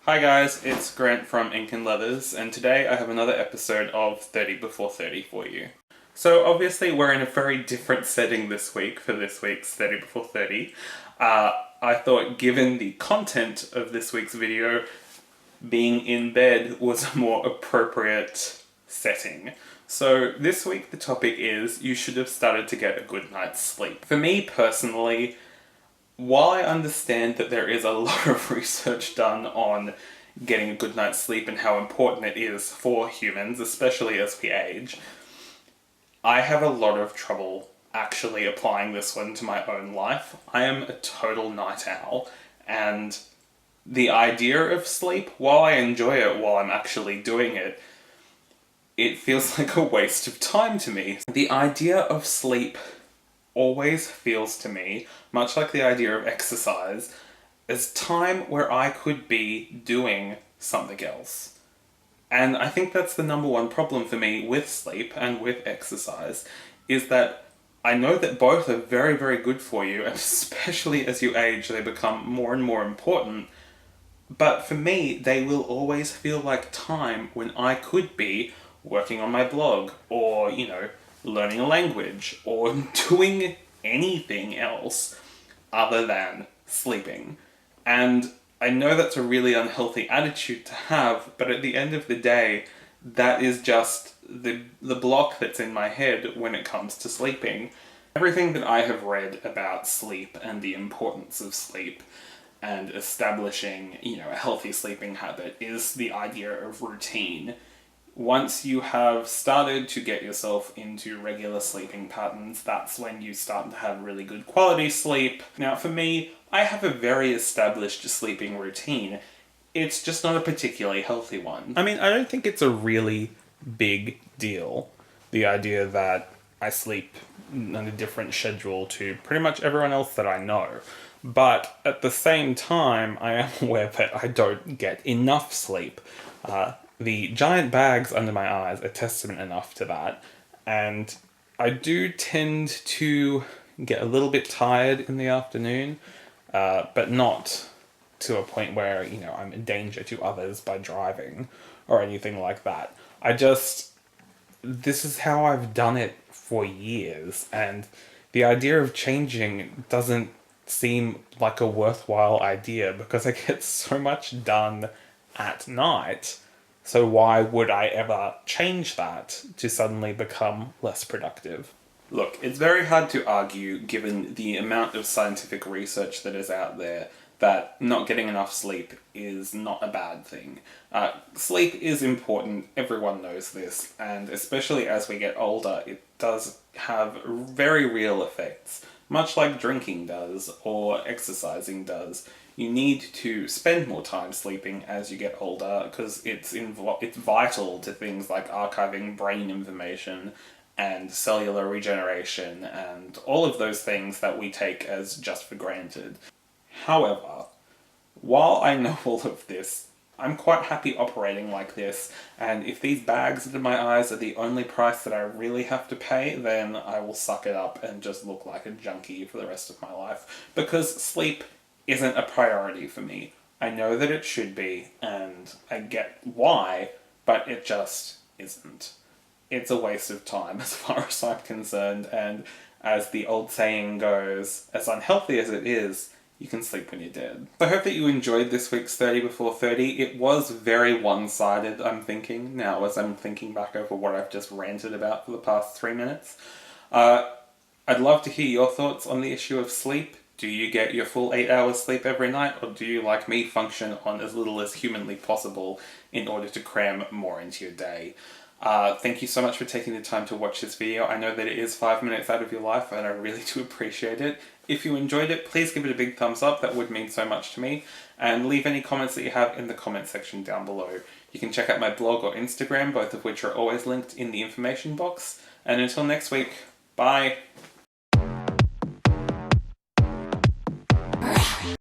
Hi guys, it's Grant from Ink and Leathers, and today I have another episode of 30 Before 30 for you. So obviously we're in a very different setting this week for this week's 30 Before 30. I thought given the content of this week's video, being in bed was a more appropriate setting. So this week the topic is you should have started to get a good night's sleep. For me personally, while I understand that there is a lot of research done on getting a good night's sleep and how important it is for humans, especially as we age, I have a lot of trouble actually applying this one to my own life. I am a total night owl, and the idea of sleep, while I enjoy it while I'm actually doing it, it feels like a waste of time to me. The idea of sleep always feels to me, much like the idea of exercise, as time where I could be doing something else. And I think that's the number one problem for me with sleep and with exercise, is that I know that both are very, very good for you, and especially as you age, they become more and more important. But for me, they will always feel like time when I could be working on my blog, or, learning a language, or doing anything else other than sleeping. And I know that's a really unhealthy attitude to have, but at the end of the day, that is just the block that's in my head when it comes to sleeping. Everything that I have read about sleep and the importance of sleep and establishing, a healthy sleeping habit is the idea of routine. Once you have started to get yourself into regular sleeping patterns, that's when you start to have really good quality sleep. Now, for me, I have a very established sleeping routine. It's just not a particularly healthy one. I mean, I don't think it's a really big deal, the idea that I sleep on a different schedule to pretty much everyone else that I know. But at the same time, I am aware that I don't get enough sleep. The giant bags under my eyes are testament enough to that, and I do tend to get a little bit tired in the afternoon, but not to a point where, I'm a danger to others by driving or anything like that. This is how I've done it for years, and the idea of changing doesn't seem like a worthwhile idea because I get so much done at night. So why would I ever change that to suddenly become less productive? Look, it's very hard to argue, given the amount of scientific research that is out there, that not getting enough sleep is not a bad thing. Sleep is important, everyone knows this, and especially as we get older, it does have very real effects, much like drinking does, or exercising does. You need to spend more time sleeping as you get older because it's vital to things like archiving brain information and cellular regeneration and all of those things that we take as just for granted. However, while I know all of this, I'm quite happy operating like this, and if these bags under my eyes are the only price that I really have to pay, then I will suck it up and just look like a junkie for the rest of my life, because sleep isn't a priority for me. I know that it should be, and I get why, but it just isn't. It's a waste of time as far as I'm concerned, and as the old saying goes, as unhealthy as it is, you can sleep when you're dead. I hope that you enjoyed this week's 30 Before 30. It was very one-sided, I'm thinking, now as I'm thinking back over what I've just ranted about for the past 3 minutes. I'd love to hear your thoughts on the issue of sleep. Do you get your full 8 hours sleep every night, or do you, like me, function on as little as humanly possible in order to cram more into your day? Thank you so much for taking the time to watch this video. I know that it is 5 minutes out of your life, and I really do appreciate it. If you enjoyed it, please give it a big thumbs up. That would mean so much to me. And leave any comments that you have in the comment section down below. You can check out my blog or Instagram, both of which are always linked in the information box. And until next week, bye!